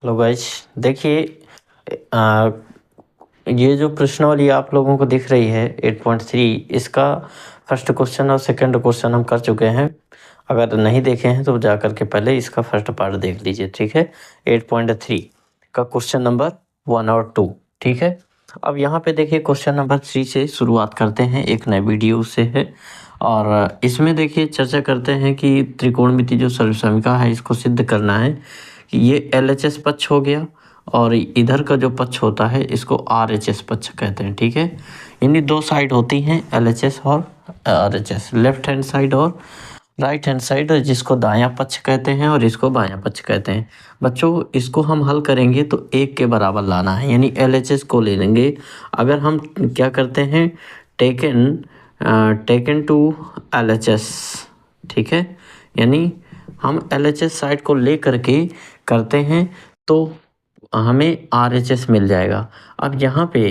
Hello guys, देखिए आ, ये जो प्रश्नावली आप लोगों को दिख रही है 8.3, इसका फर्स्ट क्वेश्चन और सेकंड क्वेश्चन हम कर चुके हैं। अगर नहीं देखे हैं तो जा कर के पहले इसका फर्स्ट पार्ट देख लीजिए, ठीक है। 8.3 का क्वेश्चन नंबर 1 और 2, ठीक है। अब यहाँ पे देखिए क्वेश्चन नंबर 3 से शुरुआत करते हैं, एक नए वीडियो से है। और इसमें देखिए चर्चा करते हैं कि त्रिकोणमिति जो सर्वसमीका है इसको सिद्ध करना है कि ये LHS पक्ष हो गया और इधर का जो पक्ष होता है इसको RHS पक्ष कहते हैं, ठीक है। यानी दो साइड होती हैं LHS और RHS, लेफ्ट हैंड साइड और राइट हैंड साइड, जिसको दायां पक्ष कहते हैं और इसको बायां पक्ष कहते हैं। बच्चों इसको हम हल करेंगे तो एक के बराबर लाना है, यानी LHS को ले लेंगे। अगर हम क्या करते हैं, टेकन टू LHS, ठीक है, यानी हम LHS साइड को ले करके करते हैं तो हमें RHS मिल जाएगा। अब यहाँ पे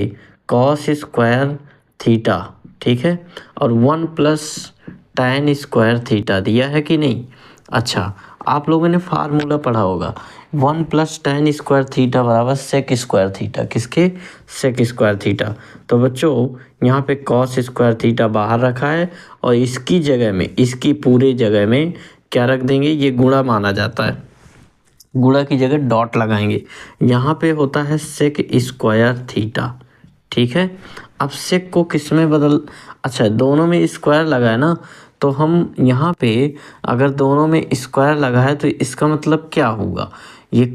कॉस स्क्वायर थीटा, ठीक है, और 1 प्लस tan स्क्वायर थीटा दिया है कि नहीं। अच्छा, आप लोगों ने फार्मूला पढ़ा होगा, 1 प्लस tan स्क्वायर थीटा बराबर सेक स्क्वायर थीटा, किसके, सेक स्क्वायर थीटा। तो बच्चों यहाँ पे कॉस स्क्वायर थीटा बाहर रखा है और इसकी जगह में, इसकी पूरे जगह में क्या रख देंगे, ये गुणा माना जाता है, गुणा की जगह डॉट लगाएंगे। यहाँ पे होता है सेक स्क्वायर थीटा, ठीक है। अब सेक को किस में बदल, अच्छा दोनों में स्क्वायर लगा है ना, तो हम यहाँ पे अगर दोनों में स्क्वायर लगा है तो इसका मतलब क्या होगा, ये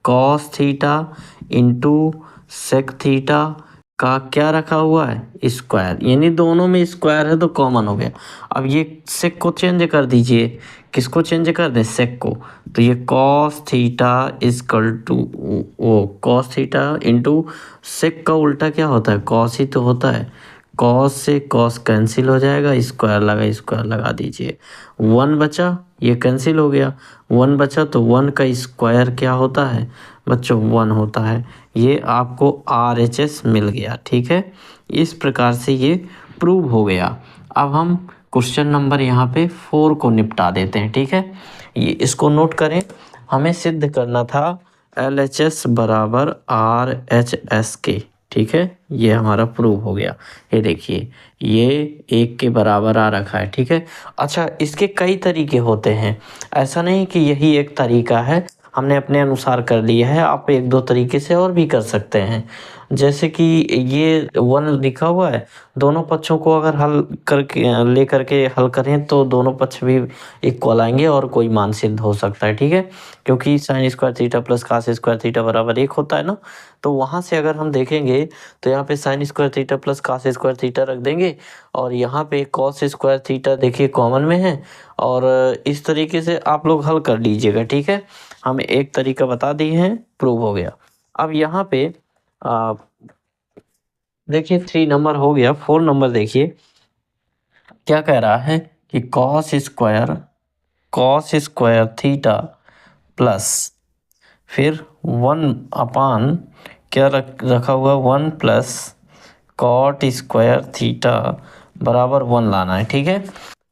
cos theta into sec theta का क्या रखा हुआ है, स्क्वायर, यानी दोनों में स्क्वायर है तो कॉमन हो गया। अब ये सेक को चेंज कर दीजिए, किसको चेंज कर दें, सेक को, तो ये कॉस थीटा इजकल टू वो कॉस थीटा इंटू सेक का उल्टा क्या होता है, कॉस ही तो होता है। कॉस से कॉस कैंसिल हो जाएगा, स्क्वायर लगा दीजिए, 1 बचा, ये कैंसिल हो गया, 1 बचा तो 1 का स्क्वायर क्या होता है बच्चों, 1 होता है। ये आपको RHS मिल गया, ठीक है। इस प्रकार से ये प्रूव हो गया। अब हम क्वेश्चन नंबर यहाँ पे 4 को निपटा देते हैं, ठीक है। ये इसको नोट करें, हमें सिद्ध करना था LHS बराबर RHS के, ठीक है। ये हमारा प्रूव हो गया, ये देखिए ये 1 के बराबर आ रखा है, ठीक है। अच्छा, इसके कई तरीके होते हैं, ऐसा नहीं कि यही एक तरीका है, हमने अपने अनुसार कर लिया है, आप 1-2 तरीके से और भी कर सकते हैं। जैसे कि ये 1 लिखा हुआ है, दोनों पक्षों को अगर हल करके ले करके हल करें तो दोनों पक्ष भी इक्वल आएंगे और कोई मान सिद्ध हो सकता है, ठीक है। क्योंकि sine square theta plus cos square theta बराबर 1 होता है ना, तो वहाँ से अगर हम देखेंगे तो यहाँ पे sine square theta plus cos square theta रख देंगे और यहाँ पे कॉस स्क्वायर थीटा देखिए कॉमन में है, और इस तरीके से आप लोग हल कर लीजिएगा, ठीक है। हम एक तरीका बता दिए हैं, प्रूव हो गया। अब यहाँ पे देखिए 3 नंबर हो गया, 4 नंबर देखिए क्या कह रहा है कि कॉस स्क्वायर थीटा प्लस फिर 1 अपान क्या रखा हुआ, 1 प्लस कॉट स्क्वायर थीटा बराबर 1 लाना है, ठीक है।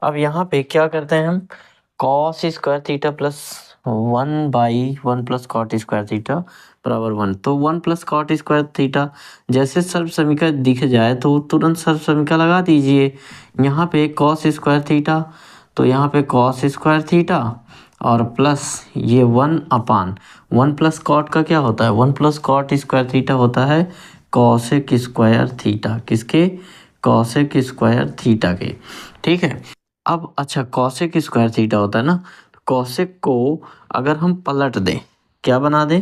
अब यहाँ पे क्या करते हैं हम, cos square theta plus 1/1 plus cot square theta बराबर 1, तो 1 प्लस कॉट स्क्वायर थीटा जैसे सर्व समीकरण दिख जाए तो तुरंत सर्व समीकरण लगा दीजिए। यहाँ पे कॉस स्क्वायर थीटा, तो यहाँ पे कॉस स्क्वायर थीटा और प्लस ये 1 अपान 1 प्लस कॉट का क्या होता है, 1 प्लस कॉट स्क्वायर थीटा होता है कॉसेक स्क्वायर थीटा, किसके, कॉसेक स्क्वायर थीटा के, ठीक है। अब अच्छा कॉसेक स्क्वायर थीटा होता है ना, कॉसेक को अगर हम पलट दें, क्या बना दें,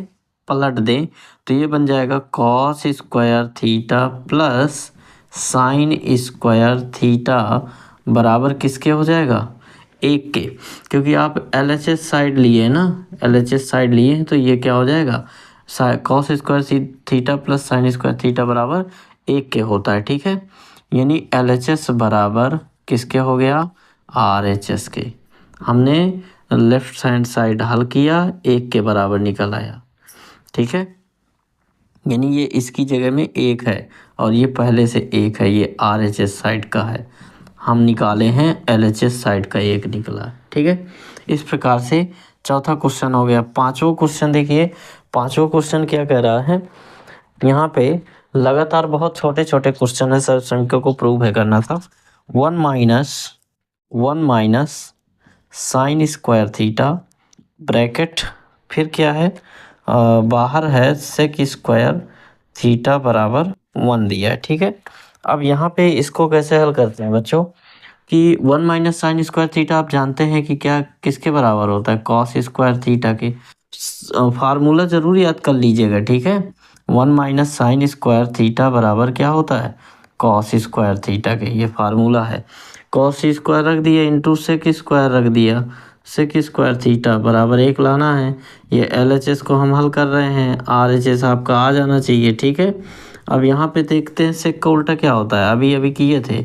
पलट दें, तो ये बन जाएगा cos square theta plus sign square theta बराबर किसके हो जाएगा, 1 के। क्योंकि आप LHS साइड लिए ना, LHS साइड लिए हैं तो ये क्या हो जाएगा, cos square theta plus sign square theta बराबर 1 के होता है, ठीक है। यानी LHS बराबर किसके हो गया, RHS के। हमने लेफ्ट हैंड साइड हल किया, 1 के बराबर निकल आया, ठीक है। यानी ये इसकी जगह में 1 है और ये पहले से 1 है, ये RHS साइड का है, हम निकाले हैं LHS साइड का 1 निकला, ठीक है। इस प्रकार से चौथा क्वेश्चन हो गया। पांचवा क्वेश्चन देखिए, पांचवा क्वेश्चन क्या कह रहा है, यहाँ पे लगातार बहुत छोटे छोटे क्वेश्चन है, सब संख्या को प्रूव है करना था। 1 minus sign square theta bracket, फिर क्या है बाहर है सेक स्क्वायर थीटा बराबर 1 दिया है, ठीक है। अब यहाँ पे इसको कैसे हल करते हैं बच्चों कि 1 माइनस साइन स्क्वायर थीटा आप जानते हैं कि क्या किसके बराबर होता है, कॉस स्क्वायर थीटा के। फार्मूला जरूर याद कर लीजिएगा, ठीक है। 1 माइनस साइन स्क्वायर थीटा बराबर क्या होता है, कॉस स्क्वायर थीटा के, ये फार्मूला है। कॉस स्क्वायर रख दिया इंटू सेक स्क्वायर रख दिया, सेक स्क्वायर थीटा बराबर 1 लाना है। ये LHS को हम हल कर रहे हैं, RHS आपका आ जाना चाहिए, ठीक है। अब यहाँ पे देखते हैं सेक का उल्टा क्या होता है, अभी अभी किए थे।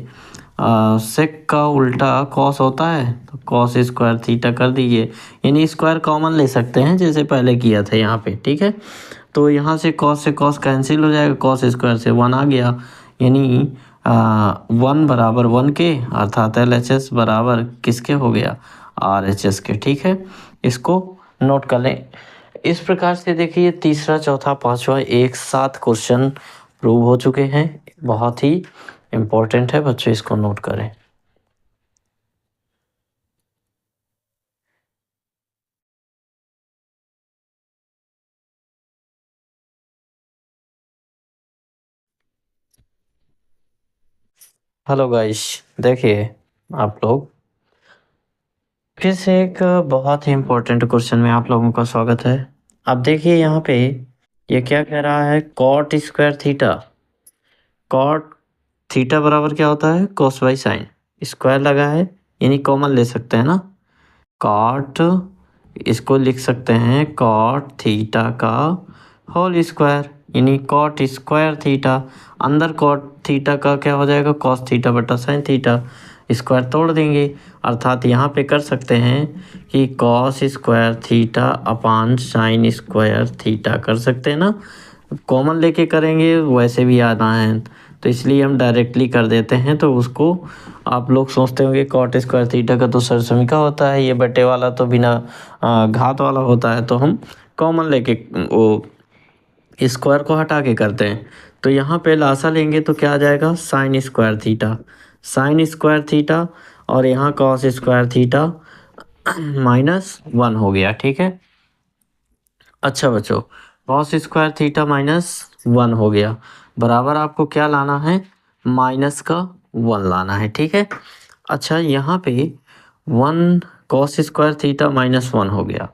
सेक का उल्टा कॉस होता है, तो कॉस स्क्वायर थीटा कर दीजिए, यानी स्क्वायर कॉमन ले सकते हैं जैसे पहले किया था यहाँ पे, ठीक है। तो यहाँ से कॉस कैंसिल हो जाएगा, कॉस स्क्वायर से 1 आ गया, यानी 1 बराबर 1 के, अर्थात LHS बराबर किसके हो गया, RHS के, ठीक है। इसको नोट कर लें। इस प्रकार से देखिए तीसरा चौथा पांचवा एक साथ क्वेश्चन प्रूव हो चुके हैं, बहुत ही इम्पोर्टेंट है बच्चों, इसको नोट करें। हेलो गाइस, देखिए आप लोग फिर से एक बहुत ही इम्पोर्टेंट क्वेश्चन में आप लोगों का स्वागत है। अब देखिए यहाँ पे ये क्या कह रहा है, cot square theta, cot theta बराबर क्या होता है, कॉस बाई साइन, स्क्वायर लगा है यानी कॉमन ले सकते हैं ना, कॉट, इसको लिख सकते हैं कॉट थीटा का होल स्क्वायर, यानी कॉट स्क्वायर थीटा, अंदर कॉट थीटा का क्या हो जाएगा, कॉस थीटा बटा साइन थीटा, स्क्वायर तोड़ देंगे, अर्थात यहाँ पे कर सकते हैं कि cos square theta upon sign square theta कर सकते हैं ना, कॉमन लेके करेंगे वैसे भी आना है, तो इसलिए हम डायरेक्टली कर देते हैं। तो उसको आप लोग सोचते होंगे कॉट स्क्वायर थीटा का तो सरसमिका होता है, ये बटे वाला तो बिना घात वाला होता है, तो हम कॉमन लेके वो स्क्वायर को हटा के करते हैं। तो यहाँ पे लासा लेंगे तो क्या आ जाएगा, sign square theta, sign square theta, और यहाँ कॉस स्क्वायर थीटा -1 हो गया, ठीक है। अच्छा बच्चों, कॉस स्क्वायर थीटा -1 हो गया, बराबर आपको क्या लाना है, माइनस का 1 लाना है, ठीक है। अच्छा यहाँ पे 1 कॉस स्क्वायर थीटा -1 हो गया।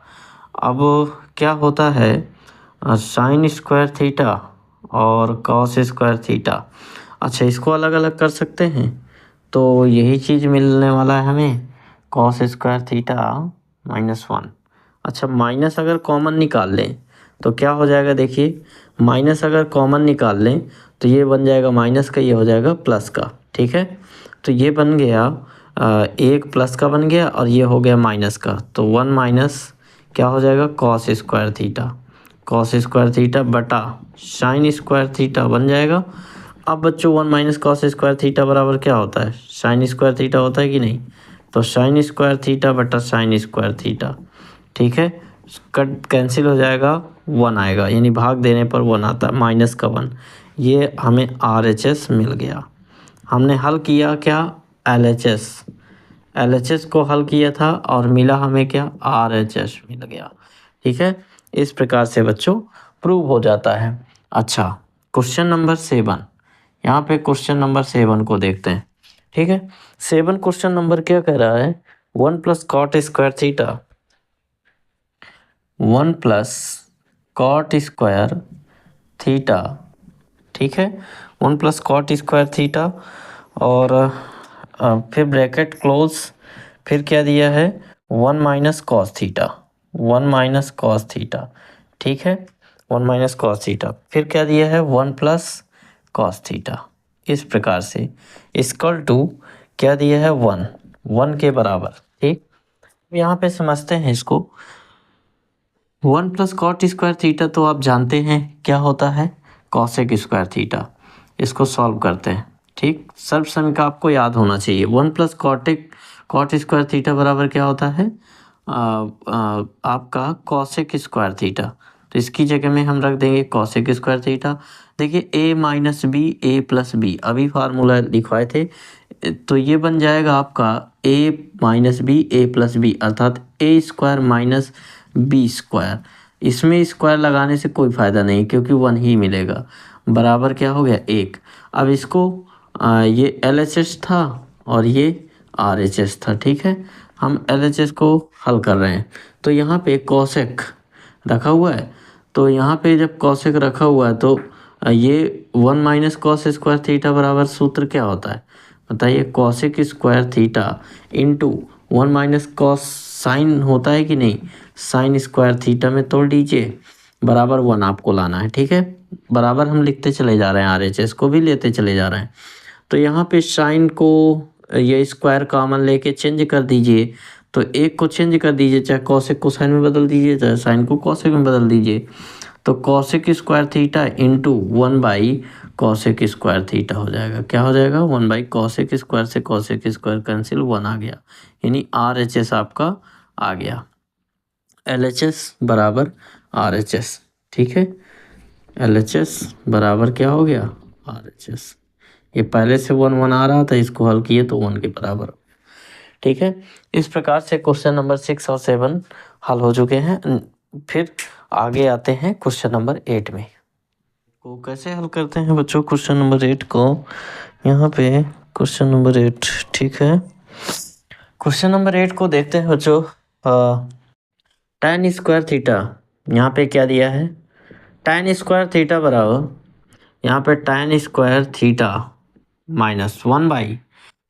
अब क्या होता है, साइन स्क्वायर थीटा और कॉस स्क्वायर थीटा, अच्छा इसको अलग अलग कर सकते हैं, तो यही चीज़ मिलने वाला है हमें, कॉस स्क्वायर थीटा -1। अच्छा माइनस अगर कॉमन निकाल लें तो क्या हो जाएगा, देखिए माइनस अगर कॉमन निकाल लें तो ये बन जाएगा माइनस का, ये हो जाएगा प्लस का, ठीक है। तो ये बन गया एक प्लस का बन गया और ये हो गया माइनस का, तो 1 माइनस क्या हो जाएगा, cos square theta, cos square theta बटा साइन स्क्वायर थीटा बन जाएगा। अब बच्चों 1 माइनस कॉस स्क्वायर थीटा बराबर क्या होता है, साइन स्क्वायर थीटा होता है कि नहीं, तो साइन स्क्वायर थीटा बटा साइन स्क्वायर थीटा, ठीक है। कट कैंसिल हो जाएगा, 1 आएगा, यानी भाग देने पर 1 आता है, माइनस का 1, ये हमें RHS मिल गया। हमने हल किया क्या, LHS को हल किया था और मिला हमें क्या, RHS मिल गया, ठीक है। इस प्रकार से बच्चों प्रूव हो जाता है। अच्छा क्वेश्चन नंबर 7, यहाँ पे क्वेश्चन नंबर 7 को देखते हैं, ठीक है। 7 क्वेश्चन नंबर क्या कह रहा है, 1 plus cot square theta, 1 plus cot square theta, ठीक है, 1 प्लस कॉट स्क्वायर थीटा, और फिर ब्रैकेट क्लोज, फिर क्या दिया है, 1 minus cos theta, 1 minus cos theta, ठीक है, 1 माइनस कॉस थीटा, फिर क्या दिया है, 1 प्लस कॉस थीटा, इस प्रकार से इक्वल टू क्या दिया है, 1 के बराबर, ठीक। यहाँ पे समझते हैं इसको, 1 प्लस कॉट स्क्वायर थीटा तो आप जानते हैं क्या होता है, कॉसेक स्क्वायर थीटा, इसको सॉल्व करते हैं, ठीक। सर्वसमीका आपको याद होना चाहिए, 1 प्लस कॉट स्क्वायर थीटा बराबर क्या होता है, आपका कॉसेक स्क्वायर थीटा, तो इसकी जगह में हम रख देंगे कॉसेक स्क्वायर थीटा। देखिए a minus B A plus B अभी फार्मूला लिखवाए थे, तो ये बन जाएगा आपका a minus B A plus B अर्थात A square minus B square. इसमें स्क्वायर लगाने से कोई फ़ायदा नहीं क्योंकि 1 ही मिलेगा, बराबर क्या हो गया 1। अब इसको ये LHS था और ये RHS था, ठीक है। हम LHS को हल कर रहे हैं, तो यहाँ पे कॉसेक रखा हुआ है, तो यहाँ पे जब कॉसेक रखा हुआ है तो ये 1 माइनस कॉस स्क्वायर थीटा बराबर सूत्र क्या होता है बताइए, cosec square theta into 1 minus cos sine होता है कि नहीं, साइन स्क्वायर थीटा में तोड़ दीजिए, बराबर 1 आपको लाना है, ठीक है। बराबर हम लिखते चले जा रहे हैं, RHS को भी लेते चले जा रहे हैं। तो यहाँ पे साइन को ये स्क्वायर कॉमन लेके चेंज कर दीजिए, तो एक को चेंज कर दीजिए, चाहे कॉसेक को साइन में बदल दीजिए, चाहे साइन को कॉसेक में बदल दीजिए। तो cosec square theta into 1 by cosec square theta हो जाएगा, क्या हो जाएगा 1 बाई कॉसेक स्क्वायर से कॉसेक स्क्वायर कैंसिल 1 आ गया, यानी RHS आपका आ गया, LHS बराबर RHS, ठीक है। LHS बराबर क्या हो गया RHS, ये पहले से 1 1 आ रहा था, इसको हल किए तो 1 के बराबर, ठीक है। इस प्रकार से क्वेश्चन नंबर 6 और 7 हल हो चुके हैं। फिर आगे आते हैं क्वेश्चन नंबर 8 में। को कैसे हल करते हैं बच्चों क्वेश्चन नंबर 8 को, यहाँ पे क्वेश्चन नंबर 8, ठीक है। क्वेश्चन नंबर 8 को देखते हैं बच्चों। tan स्क्वायर थीटा, यहाँ पे क्या दिया है, tan स्क्वायर थीटा बराबर, यहाँ पे tan square theta minus 1 by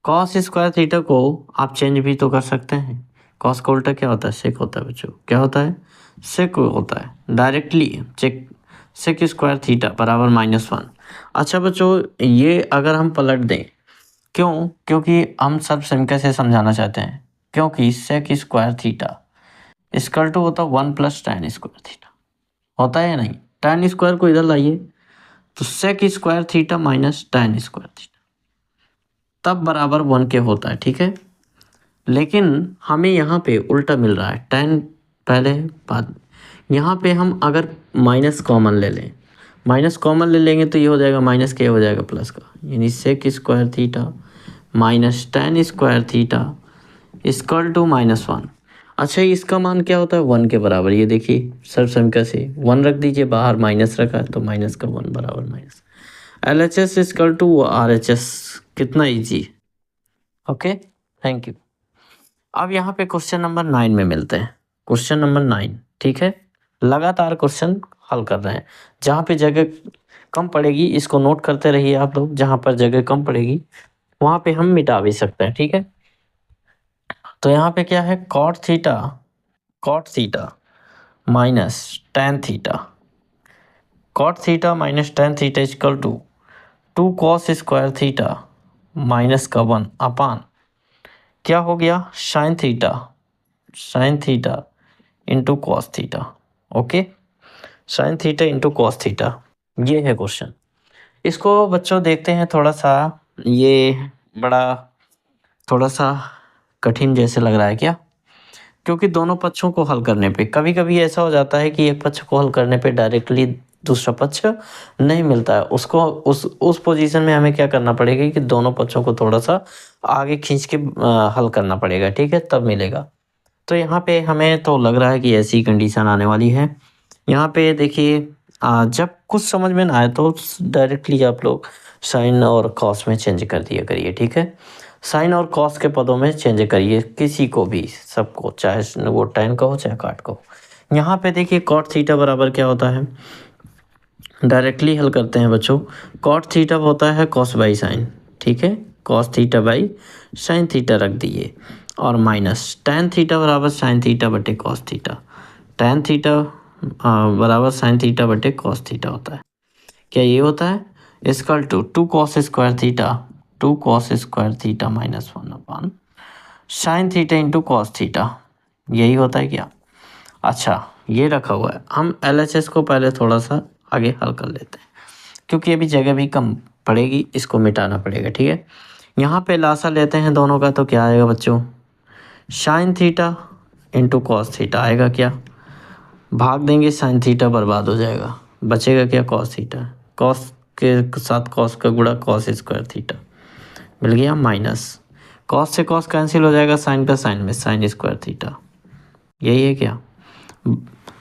cos square theta को आप चेंज भी तो कर सकते हैं, कॉस का उल्टा क्या होता है सेक होता है बच्चों, क्या होता है सेक होता है, directly check sec square theta बराबर -1। अच्छा बच्चों ये अगर हम पलट दें, क्यों, क्योंकि हम सब सिंपल से समझाना चाहते हैं, क्योंकि sec square theta equal to होता है 1 प्लस tan स्क्वायर थीटा, होता है या नहीं, tan स्क्वायर को इधर लाइए तो sec square theta minus tan square theta तब बराबर 1 के होता है, ठीक है। लेकिन हमें यहाँ पे उल्टा मिल रहा है, tan पहले बाद, यहाँ पे हम अगर माइनस कॉमन ले लें, माइनस कॉमन ले लेंगे तो ये हो जाएगा माइनस के हो जाएगा प्लस का, यानी sec square theta minus tan square theta equal to -1। अच्छा इसका मान क्या होता है 1 के बराबर, ये देखिए सर्व समीकरण से 1 रख दीजिए, बाहर माइनस रखा है तो माइनस का 1 बराबर minus, LHS equal to RHS, कितना इजी। Okay thank you. अब यहाँ पे क्वेश्चन नंबर 9 में मिलते हैं, क्वेश्चन नंबर 9, ठीक है। लगातार क्वेश्चन हल कर रहे हैं, जहाँ पे जगह कम पड़ेगी इसको नोट करते रहिए आप लोग, जहाँ पर जगह कम पड़ेगी वहाँ पे हम मिटा भी सकते हैं, ठीक है। तो यहाँ पे क्या है cot theta minus tan theta, cot theta minus tan theta equal to 2 cos square theta minus का 1 अपान क्या हो गया sine theta into cos theta, okay, sine theta into cos theta, ये है क्वेश्चन। इसको बच्चों देखते हैं थोड़ा सा, ये बड़ा थोड़ा सा कठिन जैसे लग रहा है क्या, क्योंकि दोनों पक्षों को हल करने पे कभी कभी ऐसा हो जाता है कि एक पक्ष को हल करने पे डायरेक्टली दूसरा पक्ष नहीं मिलता है, उसको उस पोजीशन में हमें क्या करना पड़ेगा कि दोनों पक्षों को थोड़ा सा आगे खींच के हल करना पड़ेगा, ठीक है, तब मिलेगा। तो यहाँ पे हमें तो लग रहा है कि ऐसी कंडीशन आने वाली है। यहाँ पे देखिए जब कुछ समझ में ना आए तो डायरेक्टली आप लोग साइन और कॉस में चेंज कर दिया करिए, ठीक है। साइन और कॉस के पदों में चेंज करिए किसी को भी, सबको, चाहे वो tan का हो चाहे काट का हो। यहाँ पे देखिए कॉट थीटा बराबर क्या होता है, डायरेक्टली हल करते हैं बच्चों, कॉट थीटा होता है कॉस बाई साइन, ठीक है, cos theta by sine theta रख दिए, और माइनस tan थीटा बराबर साइन थीटा बटे कॉस थीटा, tan थीटा बराबर साइन थीटा बटे कॉस थीटा होता है, क्या ये होता है equal to 2 cos square theta minus 1 upon sine theta into cos theta, यही होता है क्या। अच्छा ये रखा हुआ है, हम LHS को पहले थोड़ा सा आगे हल कर लेते हैं, क्योंकि अभी जगह भी कम पड़ेगी, इसको मिटाना पड़ेगा, ठीक है। यहाँ पे लासा लेते हैं दोनों का, तो क्या आएगा बच्चों sign theta into cos theta आएगा क्या, भाग देंगे साइन थीटा बर्बाद हो जाएगा, बचेगा क्या कॉस थीटा, कॉस के साथ कॉस का गुणा कॉस स्क्वायर थीटा मिल गया, माइनस कॉस से कॉस कैंसिल हो जाएगा, साइन का साइन में साइन स्क्वायर थीटा, यही है क्या।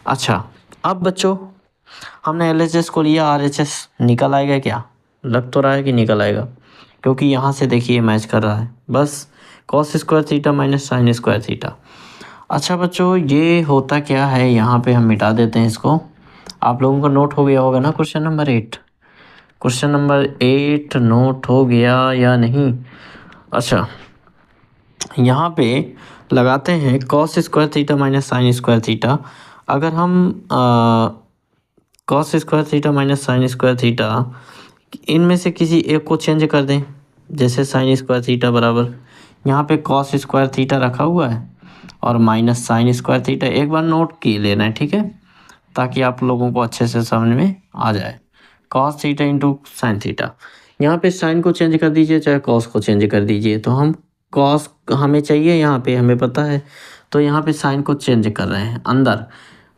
अच्छा अब बच्चों हमने LHS को लिया, RHS निकल आएगा क्या, लग तो रहा है कि निकल आएगा, क्योंकि यहाँ से देखिए मैच कर रहा है, बस cos square theta minus sign square theta. अच्छा बच्चों ये होता क्या है, यहाँ पे हम मिटा देते हैं इसको, आप लोगों का नोट हो गया होगा ना question number 8, question number 8 note हो गया या नहीं। अच्छा यहाँ पे लगाते हैं cos square theta minus sign square theta, अगर हम cos square theta minus sign square theta इनमें से किसी एक को चेंज कर दें, जैसे साइन स्क्वायर थीटा बराबर यहाँ पे कॉस स्क्वायर थीटा रखा हुआ है और माइनस साइन स्क्वायर थीटा, एक बार नोट की लेना है ठीक है, ताकि आप लोगों को अच्छे से समझ में आ जाए। Cos theta into sine theta, यहाँ पे साइन को चेंज कर दीजिए चाहे कॉस को चेंज कर दीजिए, तो हम कॉस हमें चाहिए यहाँ पे हमें पता है, तो यहाँ पे साइन को चेंज कर रहे हैं, अंदर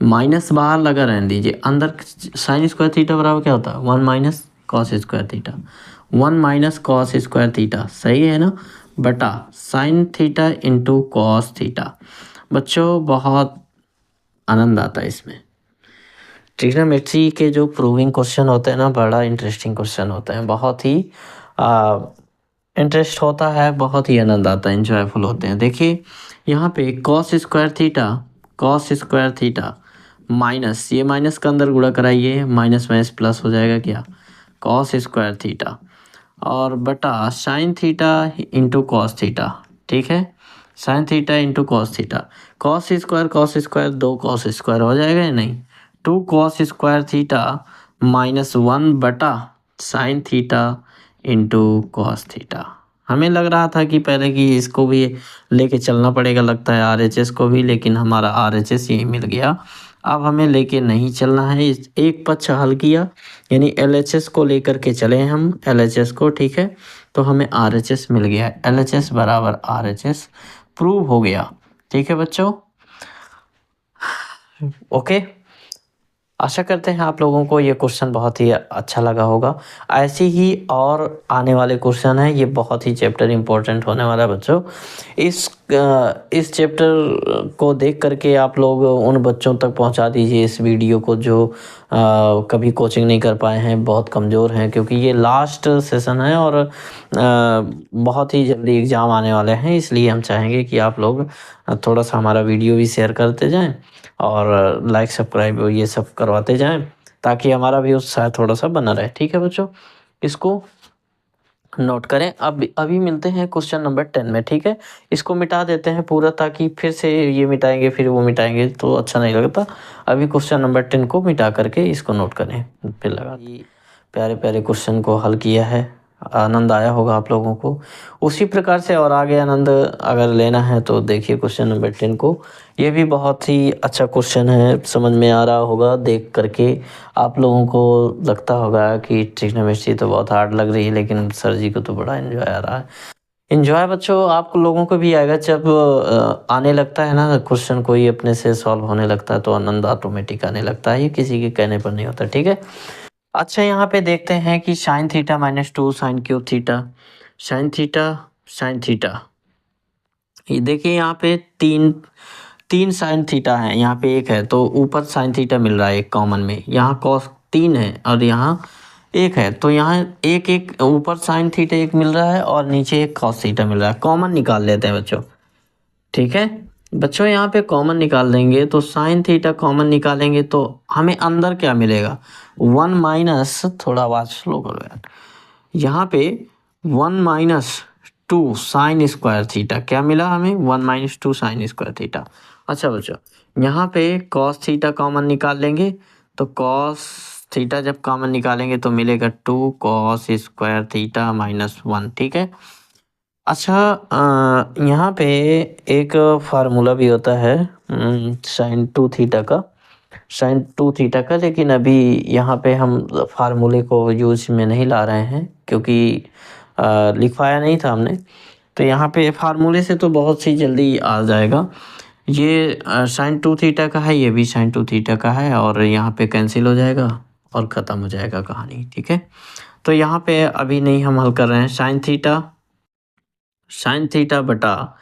माइनस बाहर लगा रहने दीजिए, अंदर साइन स्क्वायर थीटा बराबर क्या होता है 1 minus cos square theta, 1 minus cos square theta सही है ना, बटा sign theta into cos theta. बच्चों बहुत आनंद आता है इसमें, ट्रिग्नोमेट्री के जो प्रूविंग क्वेश्चन होते हैं ना बड़ा इंटरेस्टिंग क्वेश्चन होते हैं, बहुत ही इंटरेस्ट होता है, बहुत ही आनंद आता है, इंजॉयफुल होते हैं। देखिए यहाँ पे कॉस स्क्वायर थीटा माइनस, ये माइनस का अंदर गुणा कराइए, माइनस माइनस प्लस हो जाएगा क्या कॉस स्क्वायर थीटा, और बटा sign theta into cos theta, ठीक है, sign theta into cos theta, cos square दो कॉस स्क्वायर हो जाएगा या नहीं, 2 कॉस स्क्वायर थीटा माइनस 1 बटा sign theta into cos theta. हमें लग रहा था कि पहले कि इसको भी लेके चलना पड़ेगा, लगता है RHS को भी, लेकिन हमारा RHS यही मिल गया, अब हमें लेके नहीं चलना है, इस एक पक्ष हल किया यानी LHS को लेकर के चले हम LHS को, ठीक है, तो हमें RHS मिल गया, LHS बराबर RHS प्रूव हो गया, ठीक है बच्चों, ओके। आशा करते हैं आप लोगों को ये क्वेश्चन बहुत ही अच्छा लगा होगा, ऐसे ही और आने वाले क्वेश्चन हैं, ये बहुत ही चैप्टर इम्पोर्टेंट होने वाला है बच्चों, इस चैप्टर को देख करके आप लोग उन बच्चों तक पहुंचा दीजिए इस वीडियो को जो कभी कोचिंग नहीं कर पाए हैं, बहुत कमज़ोर हैं, क्योंकि ये लास्ट सेशन है और बहुत ही जल्दी एग्ज़ाम आने वाले हैं, इसलिए हम चाहेंगे कि आप लोग थोड़ा सा हमारा वीडियो भी शेयर करते जाएं और लाइक सब्सक्राइब ये सब करवाते जाएं, ताकि हमारा भी उत्साह थोड़ा सा बना रहे, ठीक है बच्चों, इसको नोट करें। अब अभी मिलते हैं क्वेश्चन नंबर 10 में, ठीक है, इसको मिटा देते हैं पूरा, ताकि फिर से ये मिटाएंगे फिर वो मिटाएंगे तो अच्छा नहीं लगता, अभी क्वेश्चन नंबर 10 को मिटा करके इसको नोट करें, फिर लगा प्यारे प्यारे क्वेश्चन को हल किया है, आनंद आया होगा आप लोगों को, उसी प्रकार से और आगे आनंद अगर लेना है तो देखिए क्वेश्चन नंबर 10 को, ये भी बहुत ही अच्छा क्वेश्चन है, समझ में आ रहा होगा देख करके, आप लोगों को लगता होगा कि ट्रिग्नोमेट्री तो बहुत हार्ड लग रही है, लेकिन सर जी को तो बड़ा एंजॉय आ रहा है। एंजॉय बच्चों आप लोगों को भी आएगा, जब आने लगता है ना क्वेश्चन कोई अपने से सॉल्व होने लगता है तो आनंद ऑटोमेटिक आने लगता है, ये किसी के कहने पर नहीं होता, ठीक है। अच्छा यहाँ पे देखते हैं कि sine theta minus 2 sine cube theta, sine theta, ये देखिए यहाँ पे तीन साइन थीटा है, यहाँ पे एक है तो ऊपर साइन थीटा मिल रहा है एक कॉमन में, यहाँ कॉस 3 है और यहाँ एक है, तो यहाँ एक ऊपर साइन थीटा एक मिल रहा है और नीचे एक कॉस थीटा मिल रहा है, कॉमन निकाल लेते हैं बच्चों, ठीक है बच्चों, यहाँ पे कॉमन निकाल देंगे तो साइन थीटा कॉमन निकालेंगे तो हमें अंदर क्या मिलेगा 1 माइनस, थोड़ा आवाज़ स्लो करो यार, यहाँ पे 1 माइनस 2 साइन स्क्वायर थीटा, क्या मिला हमें 1 माइनस 2 साइन स्क्वायर थीटा। अच्छा बच्चों यहाँ पे कॉस थीटा कॉमन निकाल लेंगे, तो कॉस थीटा जब कॉमन निकालेंगे तो मिलेगा 2 कॉस स्क्वायर थीटा माइनस 1, ठीक है। अच्छा यहाँ पे एक फार्मूला भी होता है साइन 2 थीटा का, लेकिन अभी यहाँ पे हम फार्मूले को यूज में नहीं ला रहे हैं, क्योंकि लिखवाया नहीं था हमने, तो यहाँ पे फार्मूले से तो बहुत सी जल्दी आ जाएगा, ये साइन 2 थीटा का है, ये भी साइन 2 थीटा का है और यहाँ पे कैंसिल हो जाएगा और ख़त्म हो जाएगा कहानी, ठीक है। तो यहाँ पे अभी नहीं हम हल कर रहे हैं। साइन थीटा बटा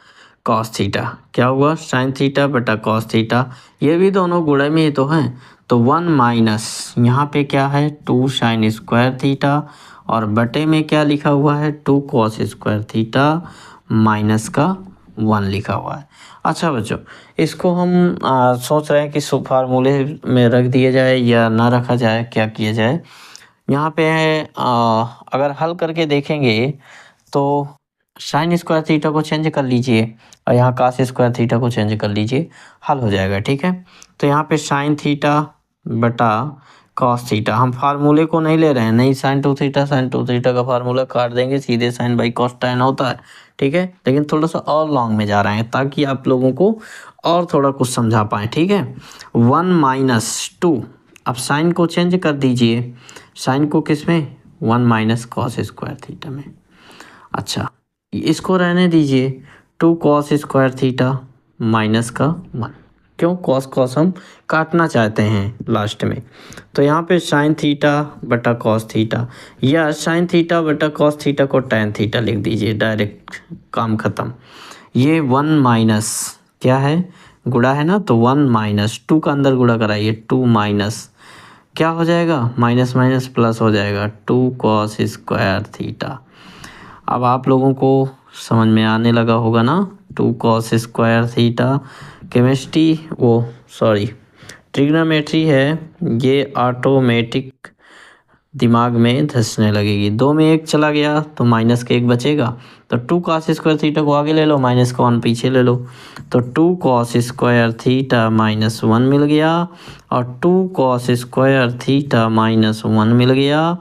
कॉस थीटा क्या हुआ, साइन थीटा बटा कॉस थीटा, ये भी दोनों गुणे में ही तो हैं। तो 1 माइनस यहाँ पे क्या है 2 साइन स्क्वायर थीटा और बटे में क्या लिखा हुआ है 2 कॉस स्क्वायर थीटा माइनस का 1 लिखा हुआ है। अच्छा बच्चों, इसको हम सोच रहे हैं कि फार्मूले में रख दिया जाए या ना रखा जाए, क्या किया जाए। यहाँ पे अगर हल करके देखेंगे तो साइन स्क्वायर थीटा को चेंज कर लीजिए और यहाँ कास स्क्वायर थीटा को चेंज कर लीजिए, हल हो जाएगा, ठीक है। तो यहाँ पे साइन थीटा बटा कॉस थीटा, हम फार्मूले को नहीं ले रहे हैं, नहीं साइन 2 थीटा का फार्मूला काट देंगे, सीधे साइन बाई कॉस टैन होता है, ठीक है। लेकिन थोड़ा सा और लॉन्ग में जा रहे हैं ताकि आप लोगों को और थोड़ा कुछ समझा पाएँ, ठीक है। 1 माइनस 2, अब साइन को चेंज कर दीजिए, साइन को किस में 1 माइनस कॉस स्क्वायर थीटा में। अच्छा, इसको रहने दीजिए 2 कॉस स्क्वायर थीटा माइनस का 1, क्यों कॉस कॉस हम काटना चाहते हैं लास्ट में। तो यहाँ पे साइन थीटा बटा कॉस थीटा या साइन थीटा बटा कॉस थीटा को टैन थीटा लिख दीजिए, डायरेक्ट काम ख़त्म। ये 1 माइनस क्या है, गुणा है ना, तो 1 माइनस 2 का अंदर गुणा कराइए, 2 माइनस क्या हो जाएगा, माइनस माइनस प्लस हो जाएगा 2 कॉस स्क्वायर थीटा। अब आप लोगों को समझ में आने लगा होगा ना, 2 कॉस स्क्वायर थीटा ट्रिग्नोमेट्री है, ये ऑटोमेटिक दिमाग में धंसने लगेगी। 2 में 1 चला गया तो माइनस का 1 बचेगा, तो 2 कॉस स्क्वायर थीटा को आगे ले लो, माइनस का 1 पीछे ले लो, तो 2 कॉस स्क्वायर थीटा माइनस 1 मिल गया और 2 कॉस स्क्वायर थीटा माइनस 1 मिल गया।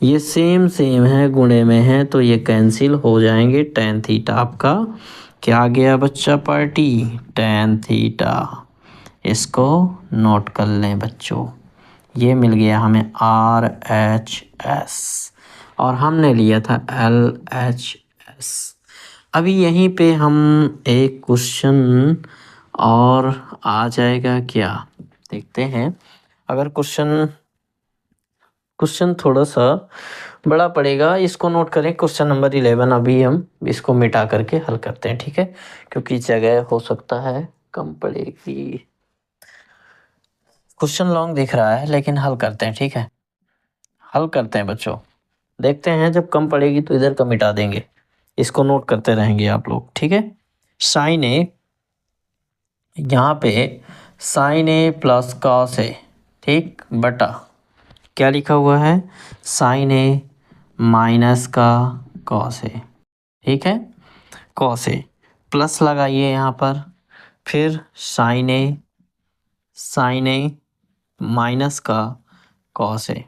ये सेम है, गुणे में है, तो ये कैंसिल हो जाएंगे। टैन थीटा आपका क्या गया बच्चा पार्टी, टैन थीटा, इसको नोट कर लें बच्चों। ये मिल गया हमें RHS और हमने लिया था LHS। अभी यहीं पे हम एक क्वेश्चन और आ जाएगा क्या, देखते हैं। अगर क्वेश्चन थोड़ा सा बड़ा पड़ेगा, इसको नोट करें, क्वेश्चन नंबर 11। अभी हम इसको मिटा करके हल करते हैं, ठीक है, क्योंकि जगह हो सकता है कम पड़ेगी। क्वेश्चन लॉन्ग दिख रहा है लेकिन हल करते हैं, ठीक है, हल करते हैं बच्चों। देखते हैं जब कम पड़ेगी तो इधर का मिटा देंगे, इसको नोट करते रहेंगे आप लोग, ठीक है। साइन ए, यहाँ पे sign A plus cos A, ठीक, बटा क्या लिखा हुआ है साइन ए माइनस का कॉस ए, ठीक है, कॉस ए प्लस लगाइए यहाँ पर, फिर साइन ए माइनस का कॉस ए,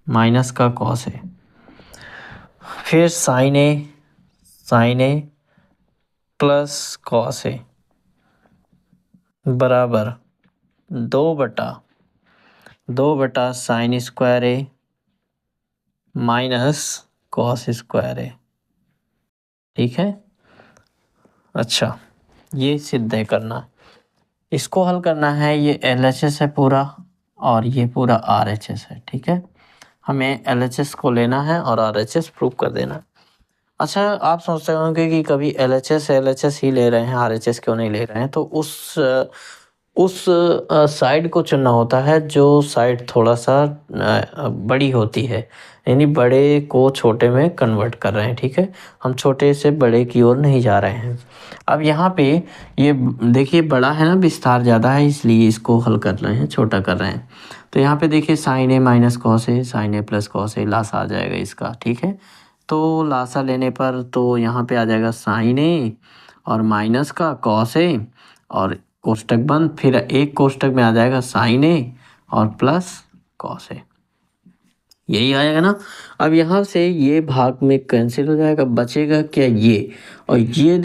माइनस का कॉस ए, फिर sign A plus cos A बराबर 2 बटा साइन स्क्वायर ए माइनस कॉस स्क्वायर ए, ठीक है। अच्छा, ये सिद्ध है करना, इसको हल करना है। ये LHS है पूरा और ये पूरा RHS है, ठीक है। हमें LHS को लेना है और RHS प्रूव कर देना। अच्छा, आप सोचते होंगे कि कभी LHS ही ले रहे हैं, RHS क्यों नहीं ले रहे हैं। तो उस साइड को चुनना होता है जो साइड थोड़ा सा बड़ी होती है, यानी बड़े को छोटे में कन्वर्ट कर रहे हैं, ठीक है। हम छोटे से बड़े की ओर नहीं जा रहे हैं। अब यहाँ पे ये देखिए बड़ा है ना, विस्तार ज़्यादा है, इसलिए इसको हल कर रहे हैं, छोटा कर रहे हैं। तो यहाँ पे देखिए sign A minus cos A, sign A plus cos A, Lasa आ जाएगा इसका, ठीक है। तो लासा लेने पर तो यहाँ पे आ जाएगा साइन ए और माइनस का कॉस ए और कोष्टक बंद, फिर एक कोष्टक में आ जाएगा साइन ए और प्लस कॉस ए, यही आएगा ना। अब यहाँ से ये भाग में कैंसिल हो जाएगा, बचेगा क्या ये, और ये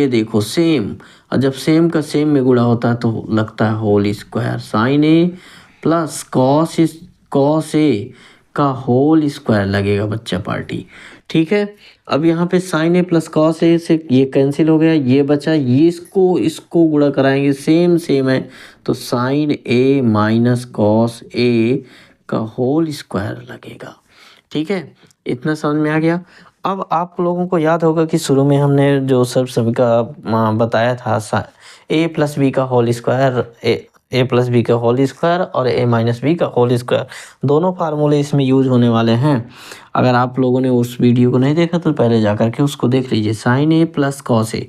देखो सेम, और जब सेम का सेम में गुणा होता है तो लगता है whole square, sign A plus cos A का होल स्क्वायर लगेगा बच्चा पार्टी। ठीक है, अब यहाँ पे sign A plus cos A से ये कैंसिल हो गया, ये बचा, ये इसको गुणा कराएंगे, सेम सेम है, तो sign A minus cos A का होल स्क्वायर लगेगा। ठीक है, इतना समझ में आ गया। अब आप लोगों को याद होगा कि शुरू में हमने जो सभी का बताया था, ए प्लस बी का होल स्क्वायर, ए प्लस बी का होल स्क्वायर और ए माइनस बी का होल स्क्वायर, दोनों फार्मूले इसमें यूज होने वाले हैं। अगर आप लोगों ने उस वीडियो को नहीं देखा तो पहले जा करके उसको देख लीजिए। Sign A plus cos A,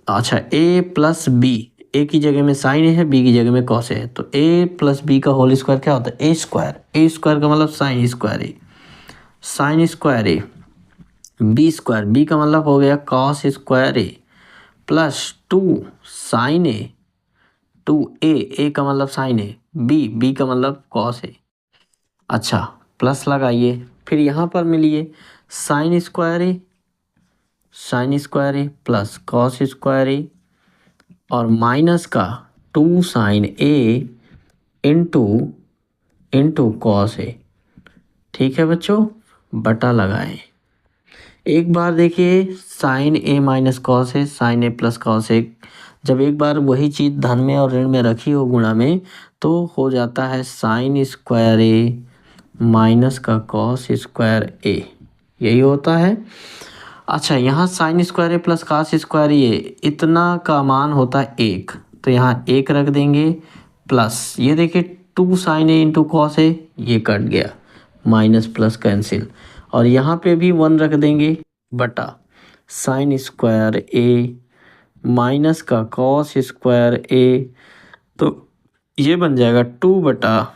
अच्छा ए प्लस बी, ए की जगह में साइन ए है, बी की जगह में कॉस ए है, तो ए प्लस बी का होल स्क्वायर क्या होता है? ए स्क्वायर। ए स्क्वायर का मतलब साइन स्क्वायर ए, साइन स्क्वायर ए, बी स्क्वायर, बी का मतलब हो गया कॉस स्क्वायर ए, प्लस 2 साइन ए, 2a, ए का मतलब साइन ए, बी का मतलब कॉस ए। अच्छा, प्लस लगाइए, फिर यहाँ पर मिलिए साइन स्क्वायर ए, साइन स्क्वायर ए प्लस कॉस स्क्वायर ए और माइनस का 2 sign A into cos A. ठीक है बच्चों, बटा लगाएं। एक बार देखिए sign A minus cos A, sign A plus cos A, जब एक बार वही चीज़ धन में और ऋण में रखी हो गुणा में, तो हो जाता है साइन स्क्वायर ए माइनस का कॉस स्क्वायर ए, यही होता है। अच्छा, यहाँ साइन स्क्वायर ए प्लस कॉस स्क्वायर ए, इतना का मान होता है 1, तो यहाँ 1 रख देंगे, प्लस ये देखिए 2 sign A into cos A, ये कट गया, माइनस प्लस कैंसिल, और यहाँ पे भी 1 रख देंगे, बटा साइन स्क्वायर ए माइनस का कॉस स्क्वायर ए, तो ये बन जाएगा 2 बटा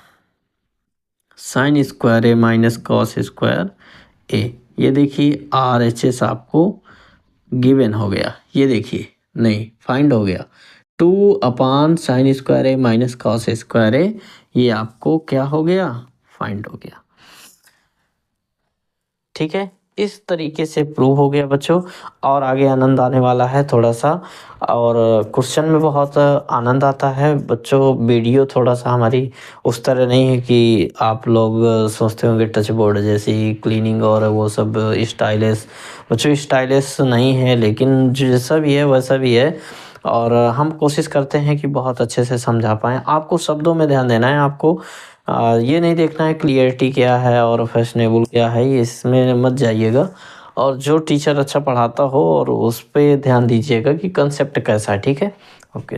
साइन स्क्वायर ए माइनस कॉस स्क्वायर ए। ये देखिए RHS आपको गिवन हो गया, ये देखिए नहीं फाइंड हो गया, 2 अपान साइन स्क्वायर ए माइनस कॉस स्क्वायर ए, ये आपको क्या हो गया? फाइंड हो गया। ठीक है, इस तरीके से प्रूव हो गया बच्चों, और आगे आनंद आने वाला है थोड़ा सा, और क्वेश्चन में बहुत आनंद आता है बच्चों। वीडियो थोड़ा सा हमारी उस तरह नहीं है कि आप लोग सोचते होंगे टच बोर्ड जैसी क्लीनिंग और वो सब स्टाइलिश, बच्चों स्टाइलिश नहीं है, लेकिन जैसा भी है वैसा भी है, और हम कोशिश करते हैं कि बहुत अच्छे से समझा पाएँ। आपको शब्दों में ध्यान देना है, आपको ये नहीं देखना है क्लियरिटी क्या है और फैशनेबल क्या है, इसमें मत जाइएगा, और जो टीचर अच्छा पढ़ाता हो और उस पे ध्यान दीजिएगा कि कंसेप्ट कैसा है। ठीक है, ओके।